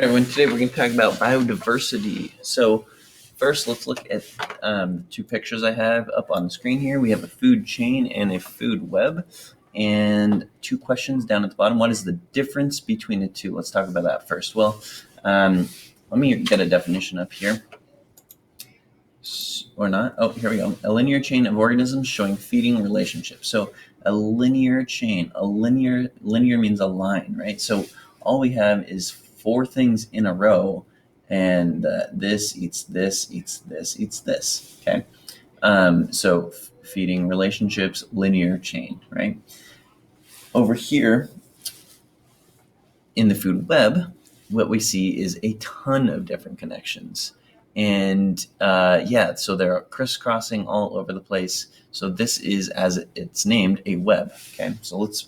Everyone, today we're going to talk about biodiversity. So first, let's look at two pictures I have up on the screen here. We have a food chain and a food web, and two questions down at the bottom. What is the difference between the two? Let's talk about that first. Well, let me get a definition up here. Or not. Oh, here we go. A linear chain of organisms showing feeding relationships. So a linear chain, linear means a line, right? So all we have is four things in a row, and this eats this, eats this, eats this. Okay. So feeding relationships, linear chain, right? Over here in the food web, what we see is a ton of different connections. And so they're crisscrossing all over the place. So this is, as it's named, a web. Okay,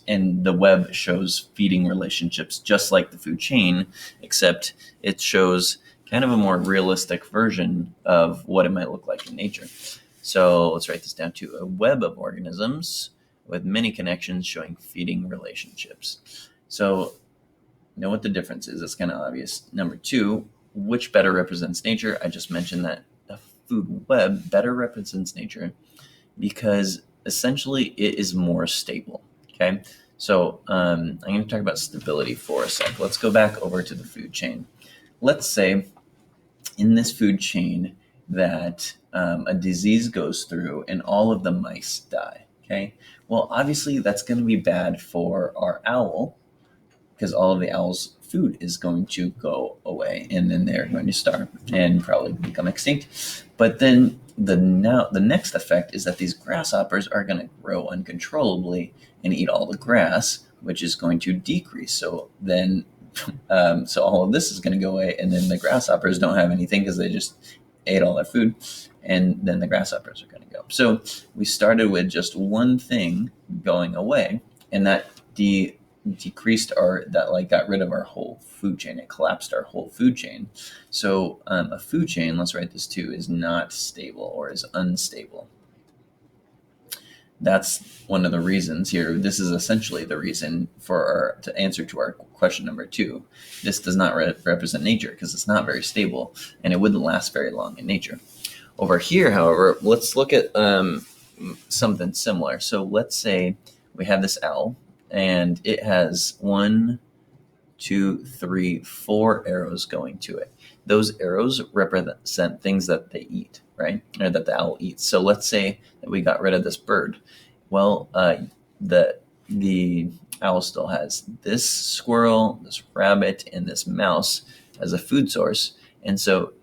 and the web shows feeding relationships just like the food chain, except it shows kind of a more realistic version of what it might look like in nature. So let's write this down to a web of organisms with many connections showing feeding relationships. So know what the difference is. It's kind of obvious. Number two, which better represents nature? I just mentioned that a food web better represents nature because essentially it is more stable. Okay, so I'm going to talk about stability for a sec. Let's go back over to the food chain. Let's say in this food chain that a disease goes through and all of the mice die. Okay, well, obviously that's going to be bad for our owl, because all of the owl's food is going to go away, and then they're going to starve and probably become extinct. But then the next effect is that these grasshoppers are going to grow uncontrollably and eat all the grass, which is going to decrease. So then, so all of this is going to go away, and then the grasshoppers don't have anything because they just ate all their food, and then the grasshoppers are going to go. So we started with just one thing going away, and that decreased got rid of our whole food chain. It collapsed our whole food chain. So a food chain, let's write this too, is not stable or is unstable. That's one of the reasons here. This is essentially the reason for to answer to our question number two. This does not represent nature because it's not very stable and it wouldn't last very long in nature. Over here, however, let's look at something similar. So let's say we have this owl, and it has 1, 2, 3, 4 arrows going to it. Those arrows represent things that they eat, right? Or that the owl eats. So let's say that we got rid of this bird. Well, the owl still has this squirrel, this rabbit, and this mouse as a food source. And so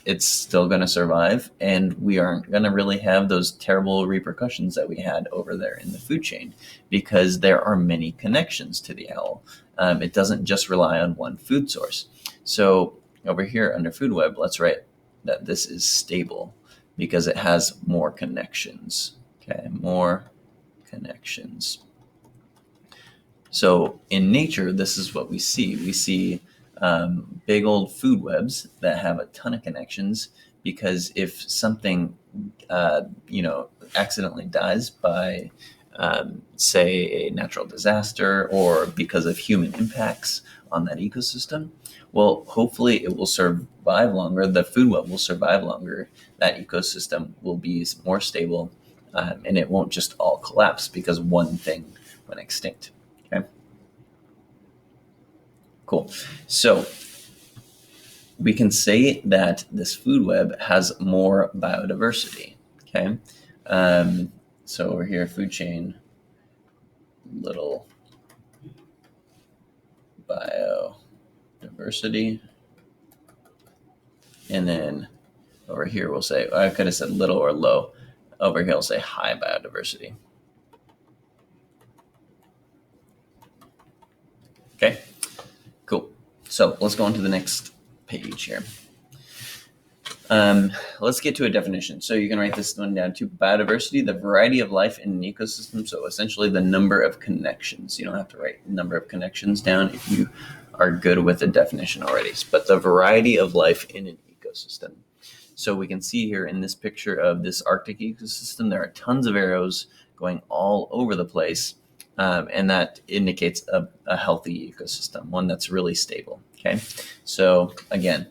it's still going to survive, and we aren't going to really have those terrible repercussions that we had over there in the food chain because there are many connections to the owl. It doesn't just rely on one food source. So over here under food web, let's write that this is stable because it has more connections. Okay, more connections. So in nature, this is what we see. We see big old food webs that have a ton of connections, because if something accidentally dies by say a natural disaster or because of human impacts on that ecosystem, well, hopefully it will survive longer. The food web will survive longer. That ecosystem will be more stable, and it won't just all collapse because one thing went extinct. Okay. Cool. So we can say that this food web has more biodiversity. Okay. So over here, food chain, little biodiversity. And then over here, we'll say, I could have said little or low. Over here, I'll say high biodiversity. Okay. Cool. So let's go on to the next page here. Let's get to a definition. So you can write this one down to biodiversity, the variety of life in an ecosystem. So essentially the number of connections. You don't have to write the number of connections down if you are good with the definition already, but the variety of life in an ecosystem. So we can see here in this picture of this Arctic ecosystem, there are tons of arrows going all over the place. and that indicates a healthy ecosystem, one that's really stable. Okay, so again,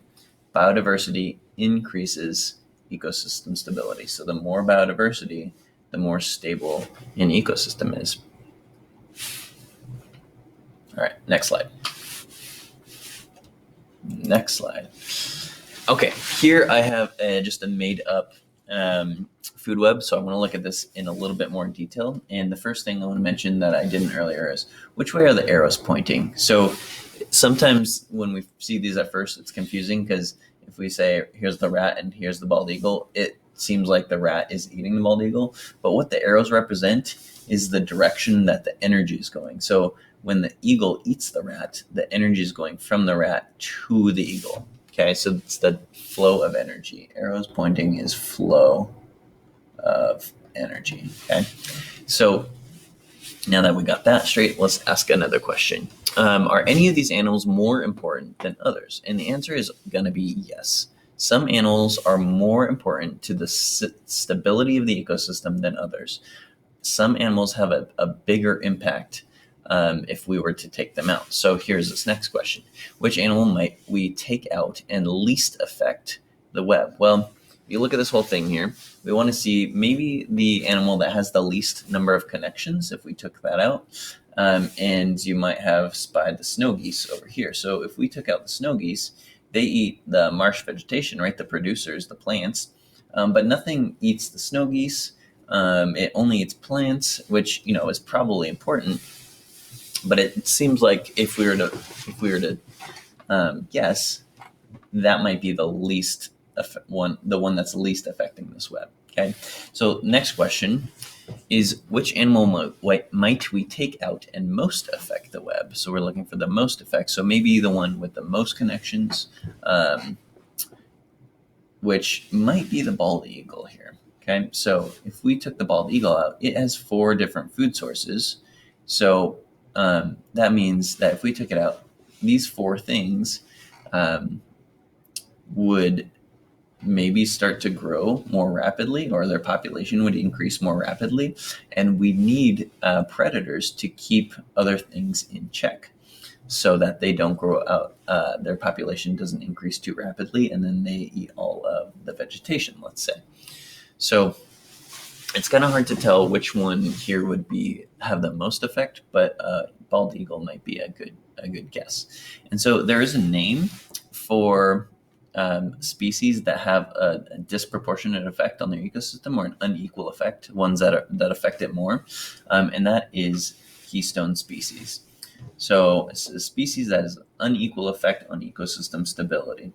biodiversity increases ecosystem stability. So the more biodiversity, the more stable an ecosystem is. All right, next slide. Next slide. Okay, here I have just a made up food web. So I want to look at this in a little bit more detail. And the first thing I want to mention that I didn't earlier is which way are the arrows pointing? So sometimes when we see these at first, it's confusing because if we say here's the rat and here's the bald eagle, it seems like the rat is eating the bald eagle. But what the arrows represent is the direction that the energy is going. So when the eagle eats the rat, the energy is going from the rat to the eagle. Okay, so it's the flow of energy. Arrows pointing is flow of energy. Okay, so now that we got that straight, let's ask another question. Are any of these animals more important than others? And the answer is going to be yes. Some animals are more important to the stability of the ecosystem than others. Some animals have a bigger impact if we were to take them out. So here's this next question. Which animal might we take out and least affect the web? Well, if you look at this whole thing here, we want to see maybe the animal that has the least number of connections, if we took that out. And you might have spied the snow geese over here. So if we took out the snow geese, they eat the marsh vegetation, right? The producers, the plants, but nothing eats the snow geese. It only eats plants, which, is probably important. But it seems like if we were to guess, that might be the least the one that's least affecting this web. Okay. So next question is which animal might we take out and most affect the web? So we're looking for the most effect. So maybe the one with the most connections, which might be the bald eagle here. Okay. So if we took the bald eagle out, it has 4 different food sources. So that means that if we took it out, these 4 things would maybe start to grow more rapidly, or their population would increase more rapidly. And we need predators to keep other things in check so that they don't grow out, their population doesn't increase too rapidly, and then they eat all of the vegetation, let's say. So it's kind of hard to tell which one here would have the most effect, but bald eagle might be a good guess. And so there is a name for species that have a disproportionate effect on their ecosystem, or an unequal effect, ones that affect it more, and that is keystone species. So it's a species that has an unequal effect on ecosystem stability.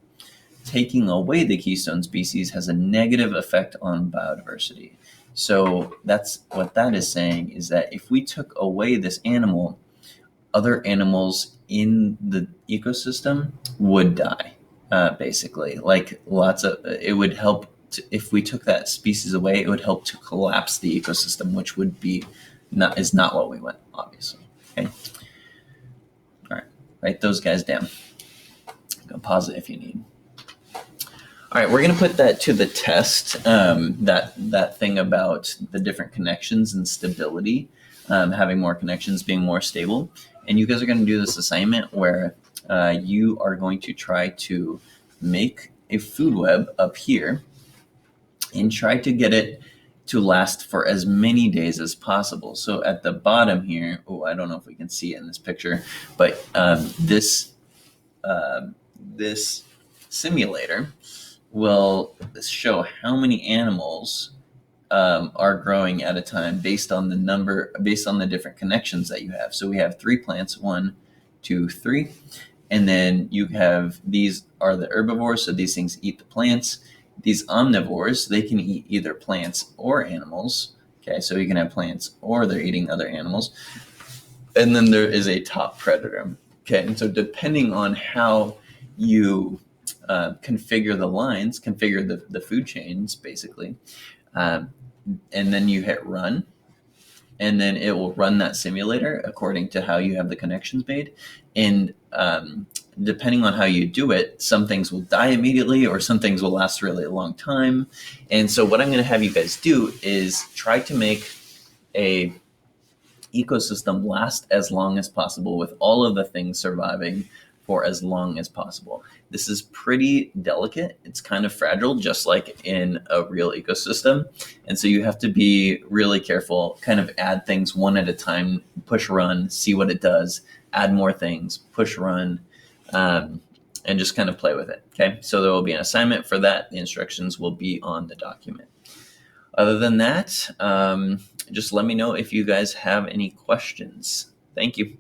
Taking away the keystone species has a negative effect on biodiversity. So that's what that is saying, is that if we took away this animal, other animals in the ecosystem would die. Basically, like it would help if we took that species away, it would help to collapse the ecosystem, which would is not what we want, obviously. Okay. All right, write those guys down. Go pause it if you need. All right, we're going to put that to the test, that thing about the different connections and stability, having more connections, being more stable. And you guys are going to do this assignment where you are going to try to make a food web up here and try to get it to last for as many days as possible. So at the bottom here, I don't know if we can see it in this picture, but this simulator will show how many animals are growing at a time based on the different connections that you have. So we have 3 plants, 1, 2, 3. And then you have, these are the herbivores, so these things eat the plants. These omnivores, they can eat either plants or animals. Okay, so you can have plants or they're eating other animals. And then there is a top predator. Okay, and so depending on how you configure the lines, configure the food chains, basically, and then you hit run, and then it will run that simulator according to how you have the connections made. And depending on how you do it, some things will die immediately, or some things will last really a long time. And so what I'm going to have you guys do is try to make a ecosystem last as long as possible with all of the things surviving for as long as possible. This is pretty delicate. It's kind of fragile, just like in a real ecosystem. And so you have to be really careful, kind of add things one at a time, push run, see what it does, add more things, push run, and just kind of play with it. Okay, so there will be an assignment for that. The instructions will be on the document. Other than that, just let me know if you guys have any questions. Thank you.